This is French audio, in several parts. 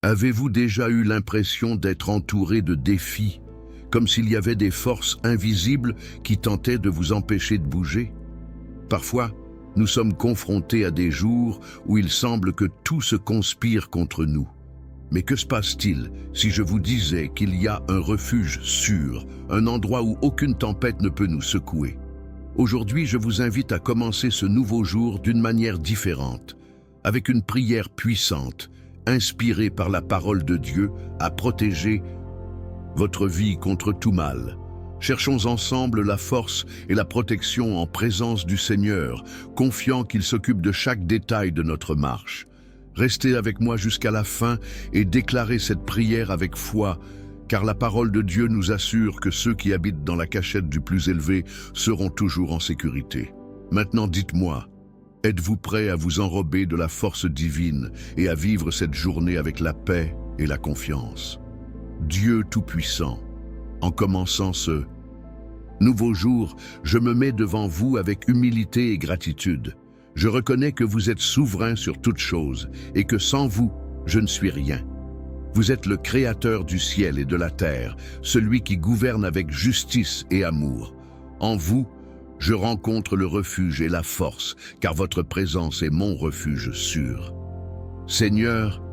Avez-vous déjà eu l'impression d'être entouré de défis, comme s'il y avait des forces invisibles qui tentaient de vous empêcher de bouger? Parfois, nous sommes confrontés à des jours où il semble que tout se conspire contre nous. Mais que se passe-t-il si je vous disais qu'il y a un refuge sûr, un endroit où aucune tempête ne peut nous secouer? Aujourd'hui, je vous invite à commencer ce nouveau jour d'une manière différente, avec une prière puissante, inspirée par la parole de Dieu, à protéger votre vie contre tout mal. Cherchons ensemble la force et la protection en présence du Seigneur, confiant qu'il s'occupe de chaque détail de notre marche. Restez avec moi jusqu'à la fin et déclarez cette prière avec foi, car la parole de Dieu nous assure que ceux qui habitent dans la cachette du plus élevé seront toujours en sécurité. Maintenant dites-moi, êtes-vous prêt à vous enrober de la force divine et à vivre cette journée avec la paix et la confiance? Dieu Tout-Puissant, en commençant ce nouveau jour, je me mets devant vous avec humilité et gratitude. Je reconnais que vous êtes souverain sur toutes choses et que sans vous, je ne suis rien. Vous êtes le Créateur du ciel et de la terre, celui qui gouverne avec justice et amour. En vous, je rencontre le refuge et la force, car votre présence est mon refuge sûr. Seigneur,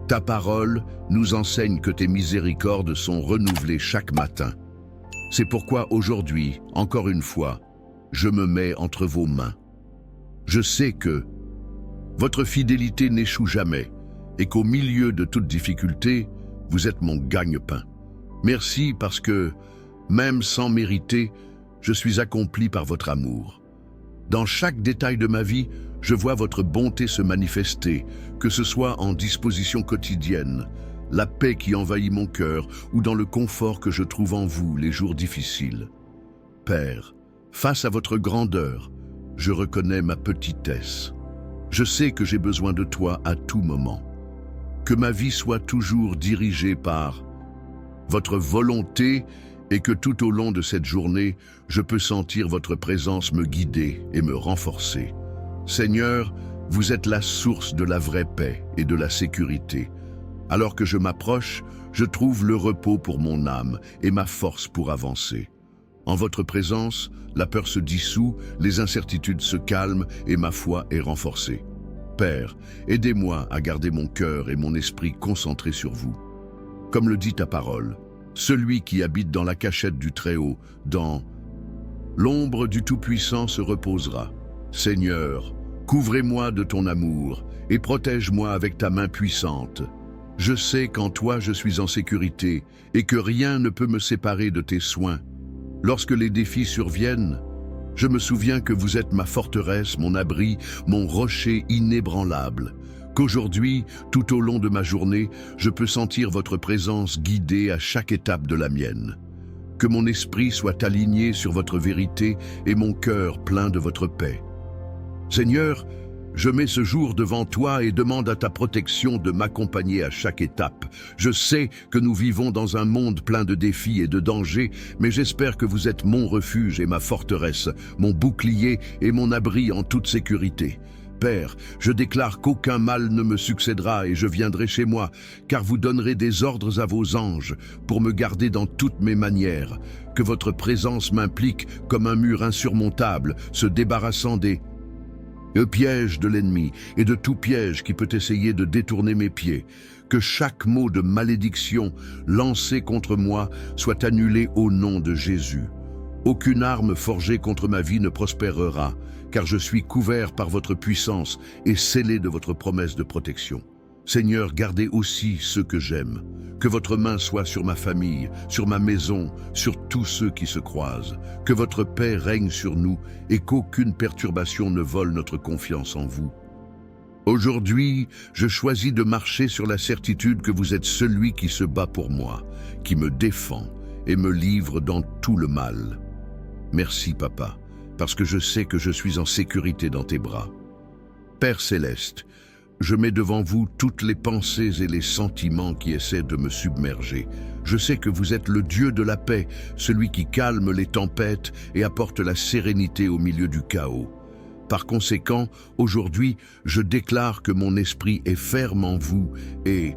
ta parole nous enseigne que tes miséricordes sont renouvelées chaque matin. C'est pourquoi aujourd'hui, encore une fois, je me mets entre vos mains. Je sais que votre fidélité n'échoue jamais et qu'au milieu de toute difficulté, vous êtes mon gagne-pain. Merci parce que, même sans mériter, je suis accompli par votre amour. Dans chaque détail de ma vie, je vois votre bonté se manifester, que ce soit en disposition quotidienne, la paix qui envahit mon cœur ou dans le confort que je trouve en vous les jours difficiles. Père, face à votre grandeur, je reconnais ma petitesse. Je sais que j'ai besoin de toi à tout moment. Que ma vie soit toujours dirigée par votre volonté et que tout au long de cette journée, je peux sentir votre présence me guider et me renforcer. Seigneur, vous êtes la source de la vraie paix et de la sécurité. Alors que je m'approche, je trouve le repos pour mon âme et ma force pour avancer. En votre présence, la peur se dissout, les incertitudes se calment et ma foi est renforcée. Père, aidez-moi à garder mon cœur et mon esprit concentrés sur vous. Comme le dit ta parole, celui qui habite dans la cachette du Très-Haut, dans l'ombre du Tout-Puissant se reposera. Seigneur, couvrez-moi de ton amour et protège-moi avec ta main puissante. Je sais qu'en toi je suis en sécurité et que rien ne peut me séparer de tes soins. Lorsque les défis surviennent, je me souviens que vous êtes ma forteresse, mon abri, mon rocher inébranlable. Qu'aujourd'hui, tout au long de ma journée, je peux sentir votre présence guider à chaque étape de la mienne. Que mon esprit soit aligné sur votre vérité et mon cœur plein de votre paix. Seigneur, je mets ce jour devant toi et demande à ta protection de m'accompagner à chaque étape. Je sais que nous vivons dans un monde plein de défis et de dangers, mais j'espère que vous êtes mon refuge et ma forteresse, mon bouclier et mon abri en toute sécurité. Père, je déclare qu'aucun mal ne me succédera et je viendrai chez moi, car vous donnerez des ordres à vos anges pour me garder dans toutes mes manières. Que votre présence m'implique comme un mur insurmontable, se débarrassant des piège de l'ennemi et de tout piège qui peut essayer de détourner mes pieds. Que chaque mot de malédiction lancé contre moi soit annulé au nom de Jésus. Aucune arme forgée contre ma vie ne prospérera, car je suis couvert par votre puissance et scellé de votre promesse de protection. Seigneur, gardez aussi ceux que j'aime. Que votre main soit sur ma famille, sur ma maison, sur tous ceux qui se croisent. Que votre paix règne sur nous et qu'aucune perturbation ne vole notre confiance en vous. Aujourd'hui, je choisis de marcher sur la certitude que vous êtes celui qui se bat pour moi, qui me défend et me livre dans tout le mal. Merci, Papa, parce que je sais que je suis en sécurité dans tes bras. Père céleste, je mets devant vous toutes les pensées et les sentiments qui essaient de me submerger. Je sais que vous êtes le Dieu de la paix, celui qui calme les tempêtes et apporte la sérénité au milieu du chaos. Par conséquent, aujourd'hui, je déclare que mon esprit est ferme en vous et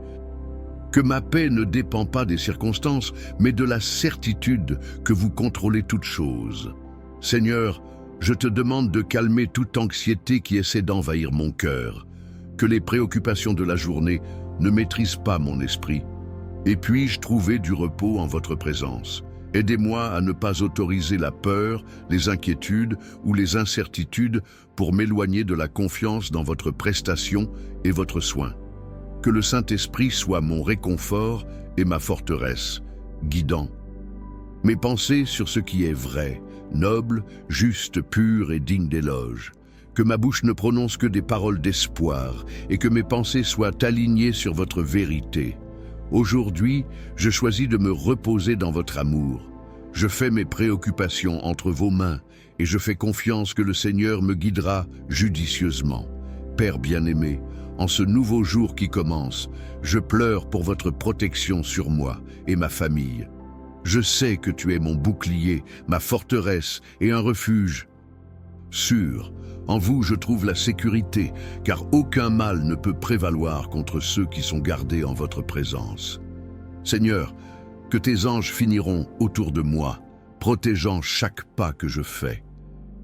Que ma paix ne dépend pas des circonstances, mais de la certitude que vous contrôlez toutes choses. Seigneur, je te demande de calmer toute anxiété qui essaie d'envahir mon cœur, que les préoccupations de la journée ne maîtrisent pas mon esprit. Et puis-je trouver du repos en votre présence? Aidez-moi à ne pas autoriser la peur, les inquiétudes ou les incertitudes pour m'éloigner de la confiance dans votre prestation et votre soin. Que le Saint-Esprit soit mon réconfort et ma forteresse, guidant mes pensées sur ce qui est vrai, noble, juste, pur et digne d'éloge. Que ma bouche ne prononce que des paroles d'espoir et que mes pensées soient alignées sur votre vérité. Aujourd'hui, je choisis de me reposer dans votre amour. Je fais mes préoccupations entre vos mains et je fais confiance que le Seigneur me guidera judicieusement. Père bien-aimé, en ce nouveau jour qui commence, je pleure pour votre protection sur moi et ma famille. Je sais que tu es mon bouclier, ma forteresse et un refuge sûr. En vous, je trouve la sécurité, car aucun mal ne peut prévaloir contre ceux qui sont gardés en votre présence. Seigneur, que tes anges finiront autour de moi, protégeant chaque pas que je fais.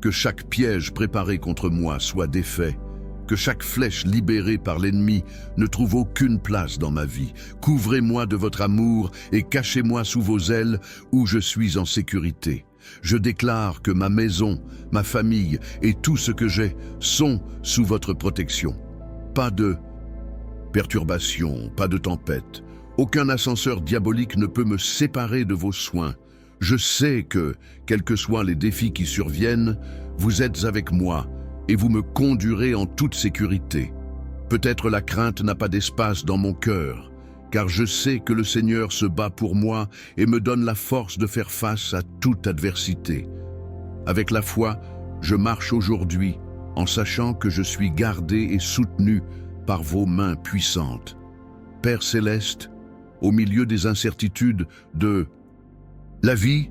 Que chaque piège préparé contre moi soit défait. Que chaque flèche libérée par l'ennemi ne trouve aucune place dans ma vie. Couvrez-moi de votre amour et cachez-moi sous vos ailes où je suis en sécurité. Je déclare que ma maison, ma famille et tout ce que j'ai sont sous votre protection. Pas de perturbation, pas de tempête. Aucun ascenseur diabolique ne peut me séparer de vos soins. Je sais que, quels que soient les défis qui surviennent, vous êtes avec moi et vous me conduirez en toute sécurité. Peut-être la crainte n'a pas d'espace dans mon cœur, car je sais que le Seigneur se bat pour moi et me donne la force de faire face à toute adversité. Avec la foi, je marche aujourd'hui en sachant que je suis gardé et soutenu par vos mains puissantes. Père céleste, au milieu des incertitudes de la vie,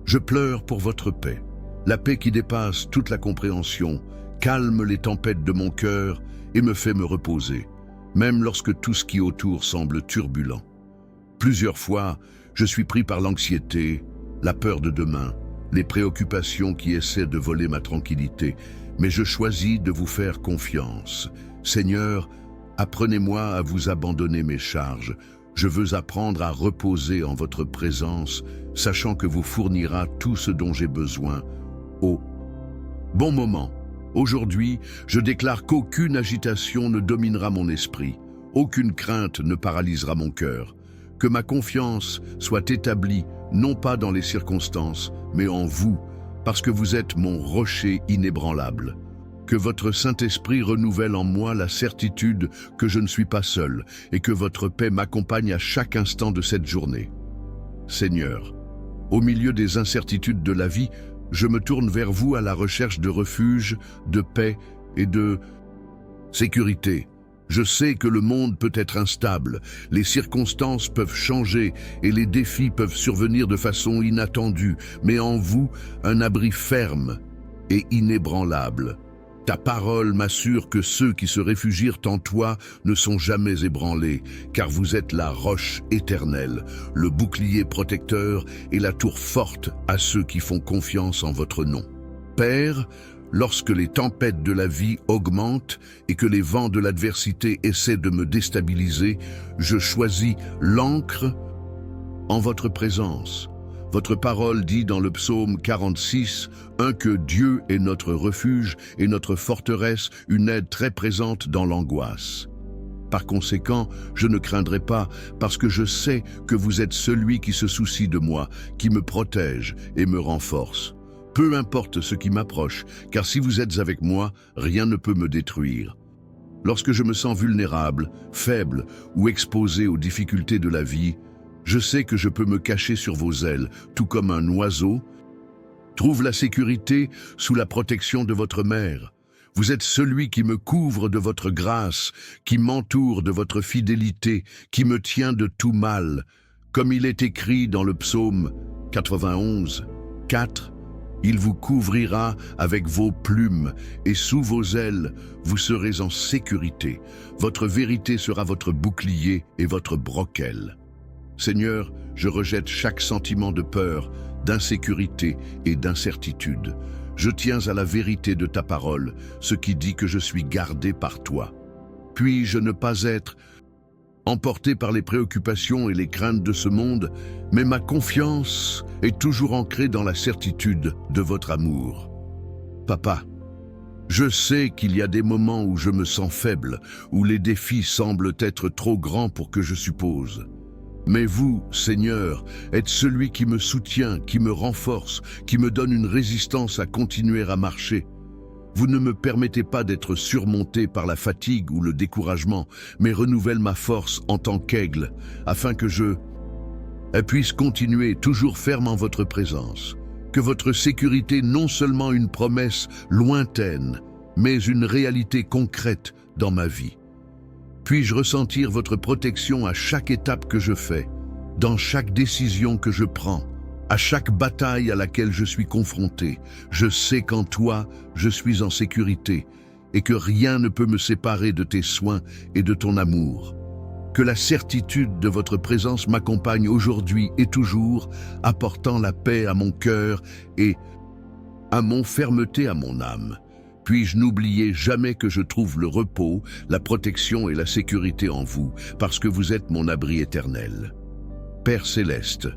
je pleure pour votre paix. La paix qui dépasse toute la compréhension, calme les tempêtes de mon cœur et me fait me reposer, même lorsque tout ce qui autour semble turbulent. Plusieurs fois, je suis pris par l'anxiété, la peur de demain, les préoccupations qui essaient de voler ma tranquillité, mais je choisis de vous faire confiance. Seigneur, apprenez-moi à vous abandonner mes charges. Je veux apprendre à reposer en votre présence, sachant que vous fournira tout ce dont j'ai besoin au bon moment. Aujourd'hui, je déclare qu'aucune agitation ne dominera mon esprit, aucune crainte ne paralysera mon cœur, que ma confiance soit établie non pas dans les circonstances, mais en vous, parce que vous êtes mon rocher inébranlable. Que votre Saint-Esprit renouvelle en moi la certitude que je ne suis pas seul et que votre paix m'accompagne à chaque instant de cette journée. Seigneur, au milieu des incertitudes de la vie, je me tourne vers vous à la recherche de refuge, de paix et de sécurité. Je sais que le monde peut être instable, les circonstances peuvent changer et les défis peuvent survenir de façon inattendue, mais en vous, un abri ferme et inébranlable. Ta parole m'assure que ceux qui se réfugient en toi ne sont jamais ébranlés, car vous êtes la roche éternelle, le bouclier protecteur et la tour forte à ceux qui font confiance en votre nom. Père, lorsque les tempêtes de la vie augmentent et que les vents de l'adversité essaient de me déstabiliser, je choisis l'ancre en votre présence. Votre parole dit dans le psaume 46, que Dieu est notre refuge et notre forteresse, une aide très présente dans l'angoisse. Par conséquent, je ne craindrai pas, parce que je sais que vous êtes celui qui se soucie de moi, qui me protège et me renforce. Peu importe ce qui m'approche, car si vous êtes avec moi, rien ne peut me détruire. Lorsque je me sens vulnérable, faible ou exposé aux difficultés de la vie, je sais que je peux me cacher sur vos ailes, tout comme un oiseau trouve la sécurité sous la protection de votre mère. Vous êtes celui qui me couvre de votre grâce, qui m'entoure de votre fidélité, qui me tient de tout mal. Comme il est écrit dans le psaume 91, 4, Il vous couvrira avec vos plumes, et sous vos ailes, vous serez en sécurité. Votre vérité sera votre bouclier et votre broquelle. Seigneur, je rejette chaque sentiment de peur, d'insécurité et d'incertitude. Je tiens à la vérité de ta parole, ce qui dit que je suis gardé par toi. Puis-je ne pas être emporté par les préoccupations et les craintes de ce monde, mais ma confiance est toujours ancrée dans la certitude de votre amour. Papa, je sais qu'il y a des moments où je me sens faible, où les défis semblent être trop grands pour que je suppose. Mais vous, Seigneur, êtes celui qui me soutient, qui me renforce, qui me donne une résistance à continuer à marcher. Vous ne me permettez pas d'être surmonté par la fatigue ou le découragement, mais renouvelle ma force en tant qu'aigle, afin que je puisse continuer toujours ferme en votre présence. Que votre sécurité non seulement une promesse lointaine, mais une réalité concrète dans ma vie. Puis-je ressentir votre protection à chaque étape que je fais, dans chaque décision que je prends, à chaque bataille à laquelle je suis confronté. Je sais qu'en toi, je suis en sécurité et que rien ne peut me séparer de tes soins et de ton amour. Que la certitude de votre présence m'accompagne aujourd'hui et toujours, apportant la paix à mon cœur et fermeté à mon âme. Puis-je n'oublier jamais que je trouve le repos, la protection et la sécurité en vous, parce que vous êtes mon abri éternel. Père céleste,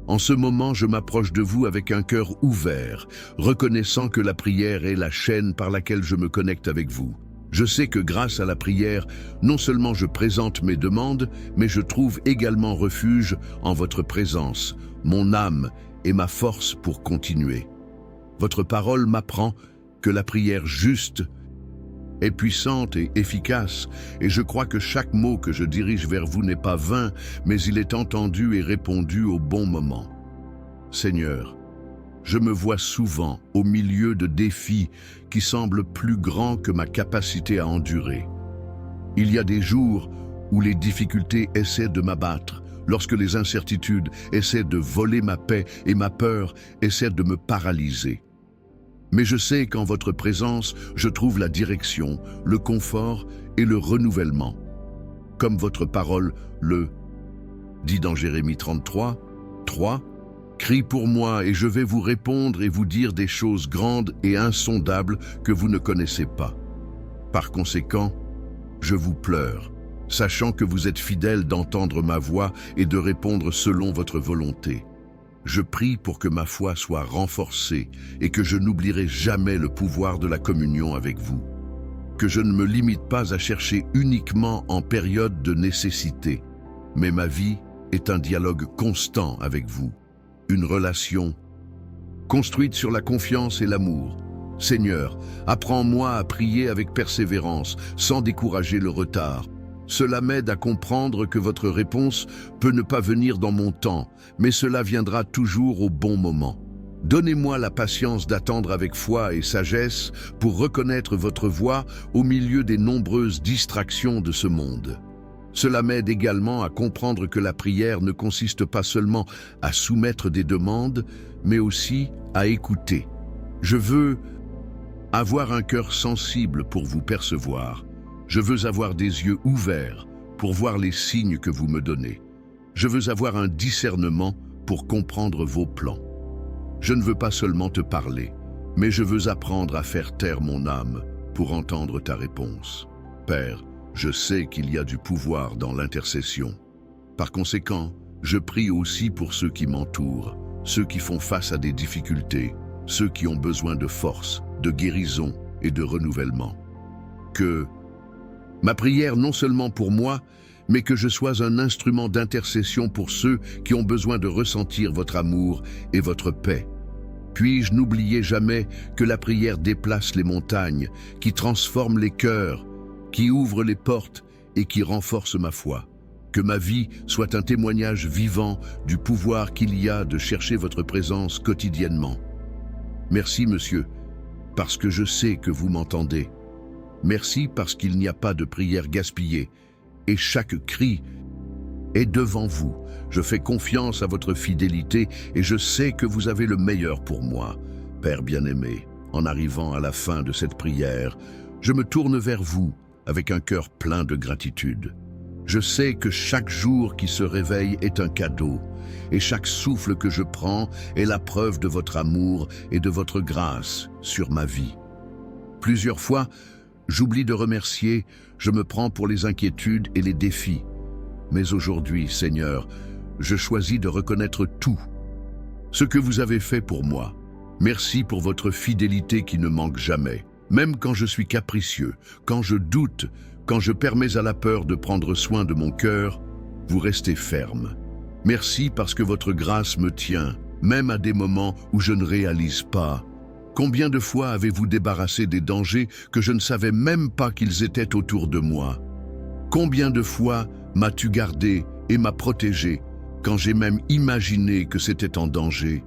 en ce moment, je m'approche de vous avec un cœur ouvert, reconnaissant que la prière est la chaîne par laquelle je me connecte avec vous. Je sais que grâce à la prière, non seulement je présente mes demandes, mais je trouve également refuge en votre présence, mon âme et ma force pour continuer. Votre parole m'apprend que la prière juste est puissante et efficace, et je crois que chaque mot que je dirige vers vous n'est pas vain, mais il est entendu et répondu au bon moment. Seigneur, je me vois souvent au milieu de défis qui semblent plus grands que ma capacité à endurer. Il y a des jours où les difficultés essaient de m'abattre, lorsque les incertitudes essaient de voler ma paix et ma peur essaie de me paralyser. Mais je sais qu'en votre présence, je trouve la direction, le confort et le renouvellement. Comme votre parole le dit dans Jérémie 33, 3, « Crie pour moi et je vais vous répondre et vous dire des choses grandes et insondables que vous ne connaissez pas. Par conséquent, je vous pleure, sachant que vous êtes fidèle d'entendre ma voix et de répondre selon votre volonté. Je prie pour que ma foi soit renforcée et que je n'oublierai jamais le pouvoir de la communion avec vous. Que je ne me limite pas à chercher uniquement en période de nécessité, mais ma vie est un dialogue constant avec vous, une relation construite sur la confiance et l'amour. Seigneur, apprends-moi à prier avec persévérance, sans décourager le retard. Cela m'aide à comprendre que votre réponse peut ne pas venir dans mon temps, mais cela viendra toujours au bon moment. Donnez-moi la patience d'attendre avec foi et sagesse pour reconnaître votre voix au milieu des nombreuses distractions de ce monde. Cela m'aide également à comprendre que la prière ne consiste pas seulement à soumettre des demandes, mais aussi à écouter. Je veux avoir un cœur sensible pour vous percevoir. Je veux avoir des yeux ouverts pour voir les signes que vous me donnez. Je veux avoir un discernement pour comprendre vos plans. Je ne veux pas seulement te parler, mais je veux apprendre à faire taire mon âme pour entendre ta réponse. Père, je sais qu'il y a du pouvoir dans l'intercession. Par conséquent, je prie aussi pour ceux qui m'entourent, ceux qui font face à des difficultés, ceux qui ont besoin de force, de guérison et de renouvellement. Que ma prière non seulement pour moi, mais que je sois un instrument d'intercession pour ceux qui ont besoin de ressentir votre amour et votre paix. Puis-je n'oublier jamais que la prière déplace les montagnes, qui transforme les cœurs, qui ouvre les portes et qui renforce ma foi. Que ma vie soit un témoignage vivant du pouvoir qu'il y a de chercher votre présence quotidiennement. Merci, Monsieur, parce que je sais que vous m'entendez. Merci parce qu'il n'y a pas de prière gaspillée et chaque cri est devant vous. Je fais confiance à votre fidélité et je sais que vous avez le meilleur pour moi. Père bien-aimé, en arrivant à la fin de cette prière, je me tourne vers vous avec un cœur plein de gratitude. Je sais que chaque jour qui se réveille est un cadeau, et chaque souffle que je prends est la preuve de votre amour et de votre grâce sur ma vie. Plusieurs fois, j'oublie de remercier, je me prends pour les inquiétudes et les défis. Mais aujourd'hui, Seigneur, je choisis de reconnaître tout. Ce que vous avez fait pour moi. Merci pour votre fidélité qui ne manque jamais. Même quand je suis capricieux, quand je doute, quand je permets à la peur de prendre soin de mon cœur, vous restez ferme. Merci parce que votre grâce me tient, même à des moments où je ne réalise pas. Combien de fois avez-vous débarrassé des dangers que je ne savais même pas qu'ils étaient autour de moi? Combien de fois m'as-tu gardé et m'as protégé quand j'ai même imaginé que c'était en danger?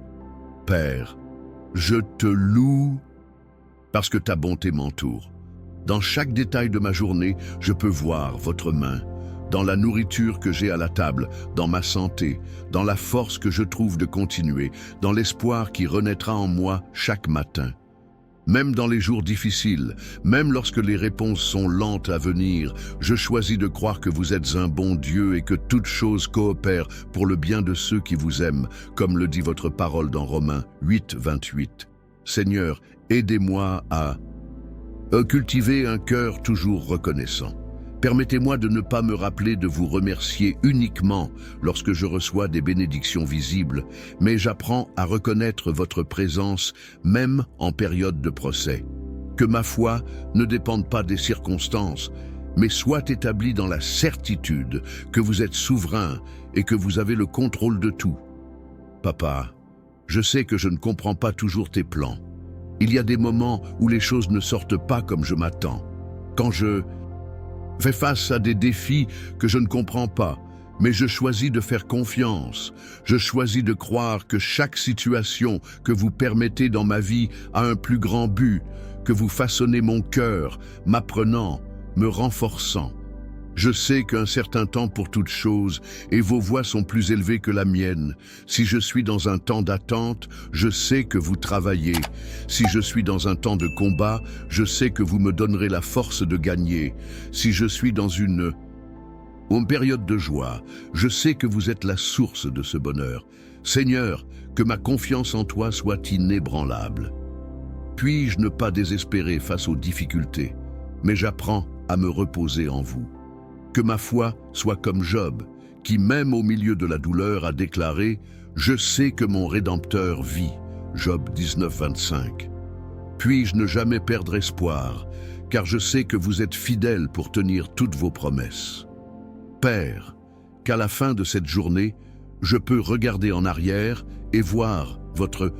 Père, je te loue parce que ta bonté m'entoure. Dans chaque détail de ma journée, je peux voir votre main. Dans la nourriture que j'ai à la table, dans ma santé, dans la force que je trouve de continuer, dans l'espoir qui renaîtra en moi chaque matin. Même dans les jours difficiles, même lorsque les réponses sont lentes à venir, je choisis de croire que vous êtes un bon Dieu et que toutes choses coopèrent pour le bien de ceux qui vous aiment, comme le dit votre parole dans Romains 8, 28. Seigneur, aidez-moi à cultiver un cœur toujours reconnaissant. Permettez-moi de ne pas me rappeler de vous remercier uniquement lorsque je reçois des bénédictions visibles, mais j'apprends à reconnaître votre présence même en période de procès. Que ma foi ne dépende pas des circonstances, mais soit établie dans la certitude que vous êtes souverain et que vous avez le contrôle de tout. Papa, je sais que je ne comprends pas toujours tes plans. Il y a des moments où les choses ne sortent pas comme je m'attends. Quand je fais face à des défis que je ne comprends pas, mais je choisis de faire confiance. Je choisis de croire que chaque situation que vous permettez dans ma vie a un plus grand but, que vous façonnez mon cœur, m'apprenant, me renforçant. Je sais qu'un certain temps pour toute chose, et vos voies sont plus élevées que la mienne. Si je suis dans un temps d'attente, je sais que vous travaillez. Si je suis dans un temps de combat, je sais que vous me donnerez la force de gagner. Si je suis dans une période de joie, je sais que vous êtes la source de ce bonheur. Seigneur, que ma confiance en toi soit inébranlable. Puis-je ne pas désespérer face aux difficultés, mais j'apprends à me reposer en vous. Que ma foi soit comme Job, qui même au milieu de la douleur a déclaré « Je sais que mon Rédempteur vit » Job 19, 25. Puis-je ne jamais perdre espoir, car je sais que vous êtes fidèle pour tenir toutes vos promesses. Père, qu'à la fin de cette journée, je peux regarder en arrière et voir votre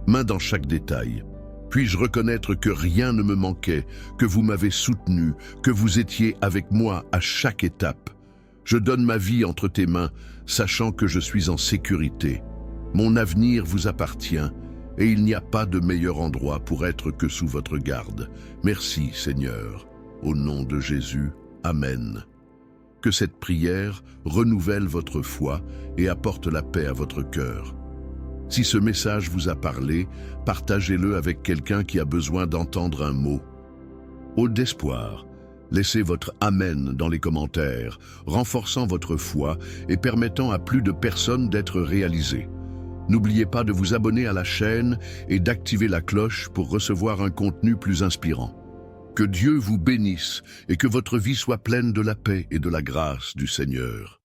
main dans chaque détail. Puis-je reconnaître que rien ne me manquait, que vous m'avez soutenu, que vous étiez avec moi à chaque étape. Je donne ma vie entre tes mains, sachant que je suis en sécurité. Mon avenir vous appartient, et il n'y a pas de meilleur endroit pour être que sous votre garde. Merci, Seigneur. Au nom de Jésus, Amen. Que cette prière renouvelle votre foi et apporte la paix à votre cœur. Si ce message vous a parlé, partagez-le avec quelqu'un qui a besoin d'entendre un mot. Au d'espoir, laissez votre Amen dans les commentaires, renforçant votre foi et permettant à plus de personnes d'être réalisées. N'oubliez pas de vous abonner à la chaîne et d'activer la cloche pour recevoir un contenu plus inspirant. Que Dieu vous bénisse et que votre vie soit pleine de la paix et de la grâce du Seigneur.